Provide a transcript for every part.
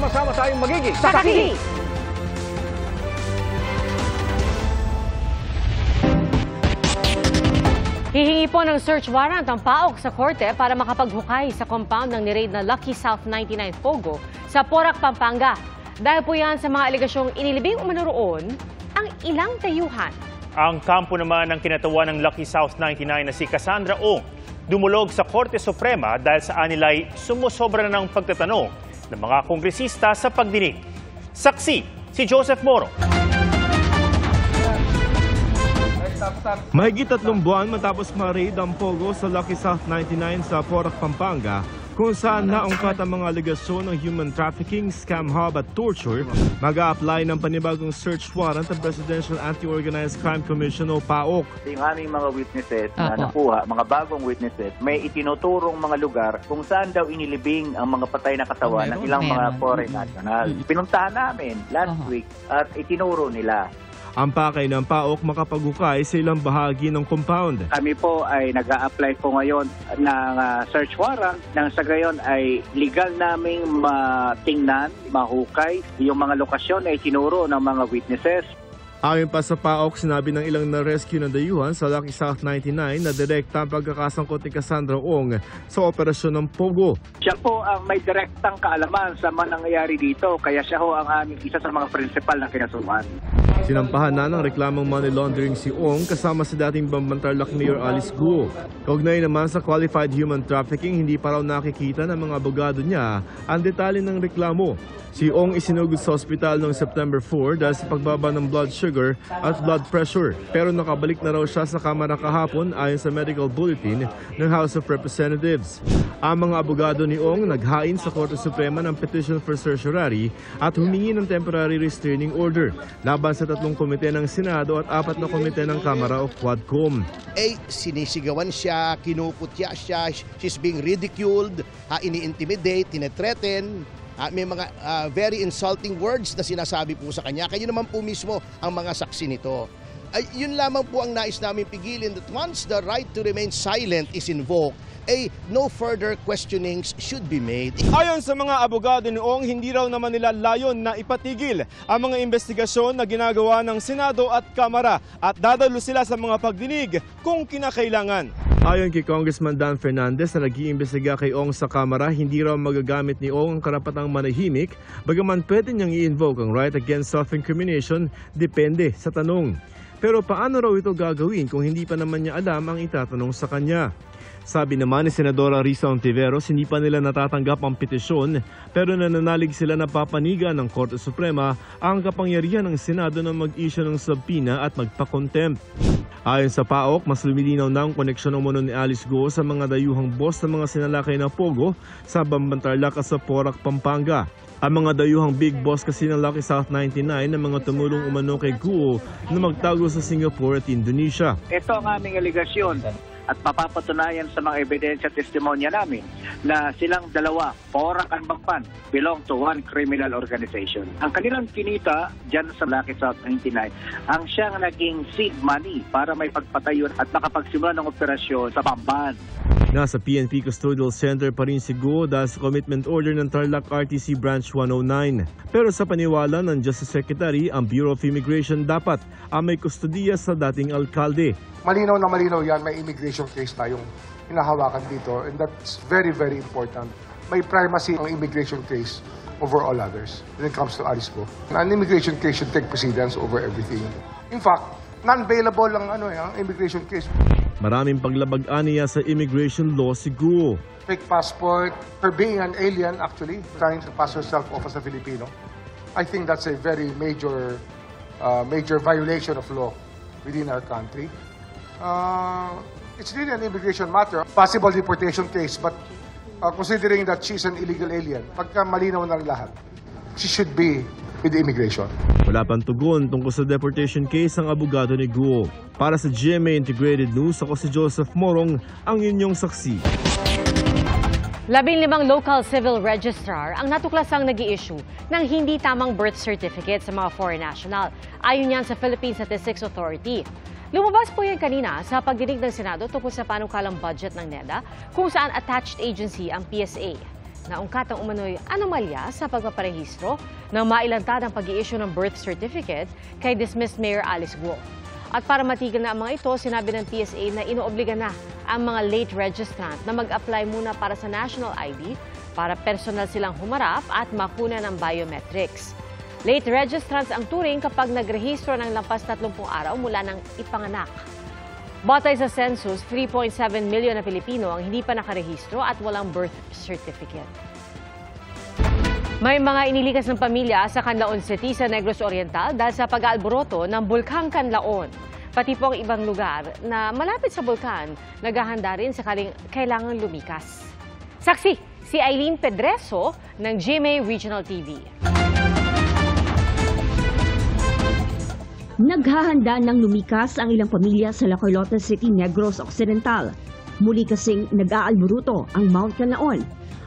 Sama-sama tayong magiging saksi! Hihingi po ng search warrant ang PAOK sa korte para makapaghukay sa compound ng niraid na Lucky South 99 Pogo sa Porac, Pampanga. Dahil po yan sa mga aligasyong inilibing umano roon ang ilang dayuhan. Ang kampo naman ng kinatawan ng Lucky South 99 na si Cassandra Ong dumulog sa Korte Suprema dahil sa anilay sumusobra na ng pagtatanong ng mga kongresista sa pagdinig. Saksi si Joseph Moro. Mahigit 3 buwan matapos ma-raid ang Pogo sa Lucky South 99 sa Porac, Pampanga, kung saan naungkat ang mga aligasyon ng human trafficking, scam hub at torture, mag-a-apply ng panibagong search warrant ang Presidential Anti-Organized Crime Commission o PAOK. Yung aming mga witnesses na nakuha, mga bagong witnesses, may itinuturong mga lugar kung saan daw inilibing ang mga patay na katawan ng ilang mga foreign nationals. Pinuntahan namin last week at itinuro nila. Ang pakay ng PAOK makapaghukay sa ilang bahagi ng compound. Kami po ay nag-a-apply po ngayon ng search warrant nang sa gayon ay legal naming matingnan, mahukay yung mga lokasyon na itinuro ng mga witnesses. Ayon pa sa PAOK, sinabi ng ilang na-rescue na dayuhan sa Lucky South 99 na direkta ang pagkakasangkot ni Cassandra Ong sa operasyon ng Pogo. Siya po ang may direktang kaalaman sa mga nangyayari dito, kaya siya ho ang aming isa sa mga prinsipal na kinasuhan. Sinampahan na ng reklamong money laundering si Ong kasama si dating Bambantarlac Mayor Alice Guo. Kaugnay naman sa qualified human trafficking, hindi pa raw nakikita ng mga abogado niya ang detalye ng reklamo. Si Ong isinugod sa ospital noong September 4 dahil sa pagbaba ng blood sugar at blood pressure. Pero nakabalik na raw siya sa kamara kahapon ayon sa medical bulletin ng House of Representatives. Ang mga abogado ni Ong naghain sa Korte Suprema ng petition for certiorari at humingi ng temporary restraining order laban sa 3 komite ng Senado at 4 na komite ng Kamara o Quadcom. Sinisigawan siya, kinuputya siya, she's being ridiculed, ini-intimidate, tinethreaten. May mga very insulting words na sinasabi po sa kanya. Kayo naman po mismo ang mga saksi nito. Yun lamang po ang nais namin pigilin, that once the right to remain silent is invoked, no further questionings should be made. Ayon sa mga abogado ni Ong, hindi raw naman nila layon na ipatigil ang mga investigasyon na ginagawa ng Senado at Kamara at dadalo sila sa mga pagdinig kung kinakailangan. Ayon kay Congressman Dan Fernandez na nag-iimbestiga kay Ong sa Kamara, hindi raw magagamit ni Ong ang karapatang manahimik, bagaman pwede niyang i-invoke ang right against self-incrimination, depende sa tanong. Pero paano raw ito gagawin kung hindi pa naman niya alam ang itatanong sa kanya? Sabi naman ni Senadora Risa Ontiveros, hindi pa nila natatanggap ang petisyon pero nananalig sila na papanigan ng Korte Suprema ang kapangyarihan ng Senado na mag-issue ng subpoena at magpa-contempt. Ayon sa PAOK, mas lumilinaw na ang koneksyon umano ni Alice Guo sa mga dayuhang boss ng mga sinalakay na Pogo sa Bambantarlac at sa Porac, Pampanga. Ang mga dayuhang big boss kasi ng Lucky South 99 na mga tumulong umano kay Guo na magtago sa Singapore at Indonesia. Ito ang aming aligasyon at mapapatunayan sa mga ebidensya at testimonya namin na silang dalawa, Porac at Bamban, belong to one criminal organization. Ang kanilang kinita dyan sa Lucky South 99 ang siyang naging seed money para may pagpatayon at makapagsimula ng operasyon sa Bamban. Nasa PNP Custodial Center pa rin si Guo dahil sa commitment order ng Tarlac RTC Branch 109. Pero sa paniwala ng Justice Secretary, ang Bureau of Immigration dapat ang may kustodiya sa dating alkalde. Malinaw na malinaw yan, may immigration case tayong hinahawakan dito and that's very, very important. May primacy ang immigration case over all others when it comes to Alice Guo. An immigration case should take precedence over everything. In fact, non-bailable ang immigration case. Maraming paglabag-an niya sa immigration law si Guo. Fake passport, her being an alien actually, trying to pass herself off as a Filipino. I think that's a very major violation of law within our country. It's really an immigration matter, possible deportation case, but considering that she's an illegal alien, pagka malinaw na lahat, she should be with immigration. Wala pang tugon tungkol sa deportation case ang abogado ni Guo. Para sa GMA Integrated News, ako si Joseph Morong, ang inyong saksi. 15 local civil registrar ang natuklasang nag-i-issue ng hindi tamang birth certificate sa mga foreign national. Ayon yan sa Philippine Statistics Authority. Lumabas po yan kanina sa pagdinig ng Senado tungkol sa panukalang budget ng NEDA kung saan attached agency ang PSA. Naungkat ang umano'y anomalya sa pagpaparehistro nang mailantad ang pag-i-issue ng birth certificate kay dismissed Mayor Alice Guo. At para matigil na ang mga ito, sinabi ng PSA na inoobliga na ang mga late registrant na mag-apply muna para sa national ID para personal silang humarap at makuna ng biometrics. Late registrants ang turing kapag nagrehistro ng lampas 30 araw mula ng ipanganak. Batay sa census, 3.7 milyon na Pilipino ang hindi pa nakarehistro at walang birth certificate. May mga inilikas ng pamilya sa Canlaon City sa Negros Oriental dahil sa pag-aalboroto ng Bulkang Canlaon. Pati po ang ibang lugar na malapit sa bulkan, naghahanda rin sakaling kailangan lumikas. Saksi, si Eileen Pedreso ng GMA Regional TV. Naghahanda ng lumikas ang ilang pamilya sa La Carlota City, Negros Occidental. Muli kasing nag-aalburuto ang Mount Canlaon.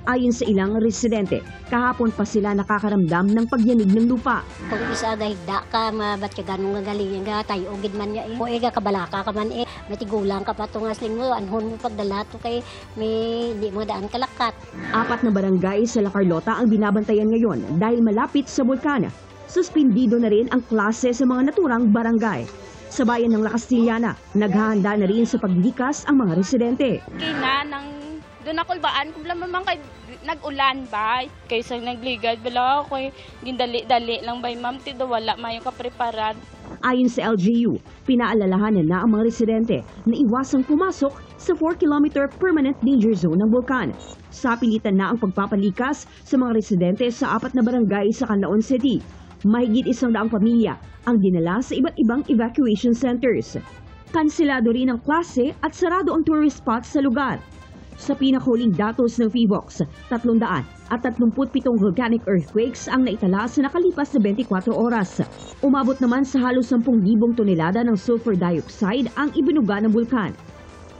Ayon sa ilang residente, kahapon pa sila nakakaramdam ng pagyanig ng lupa. Kung isa dahigda ka, mabat ka ganong nagaling nga tayo, ugid man niya eh. Kung ega kabalaka ka man eh, matigulang ka pa itong asling mo, anhon mo pagdala to kay may di mo daan kalakat. 4 na barangay sa La Carlota ang binabantayan ngayon dahil malapit sa bulkan. Suspindido na rin ang klase sa mga naturang barangay. Sa bayan ng La Castillana, naghahanda na rin sa paglikas ang mga residente. Kina nang doon ako baan kung lamang kay nag-ulan ba kaysa nagligad bala ako gindali-dali lang bay ma'am tido wala mayo ka preparad. Ayon sa LGU, pinaalalahanan na ang mga residente na iwasang pumasok sa 4-kilometer permanent danger zone ng bulkan. Sapilitan na ang pagpapalikas sa mga residente sa 4 na barangay sa Canlaon City. Mahigit 100 pamilya ang dinala sa iba't ibang evacuation centers. Kanselado rin ang klase at sarado ang tourist spots sa lugar. Sa pinakahuling datos ng PHIVOLCS, 337 volcanic earthquakes ang naitala sa nakalipas na 24 oras. Umabot naman sa halos 10,000 tonelada ng sulfur dioxide ang ibinuga ng bulkan.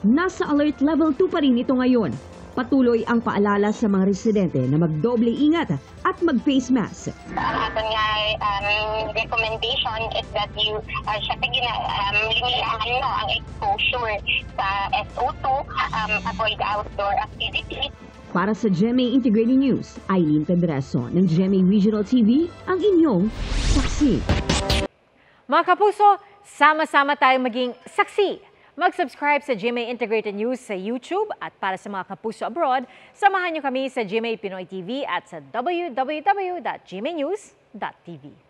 Nasa alert level 2 pa rin ito ngayon. Patuloy ang paalala sa mga residente na magdoble ingat at mag-face mask. Ang aton nga recommendation is that you syempre limitahan mo ang exposure sa SO2, avoid outdoor activities. Para sa GMA Integrated News, Eileen Pedreso ng GMA Regional TV, ang inyong saksi. Mga kapuso, sama-sama tayong maging saksi. Mag-subscribe sa GMA Integrated News sa YouTube at para sa mga kapuso abroad, samahan niyo kami sa GMA Pinoy TV at sa www.gmanews.tv.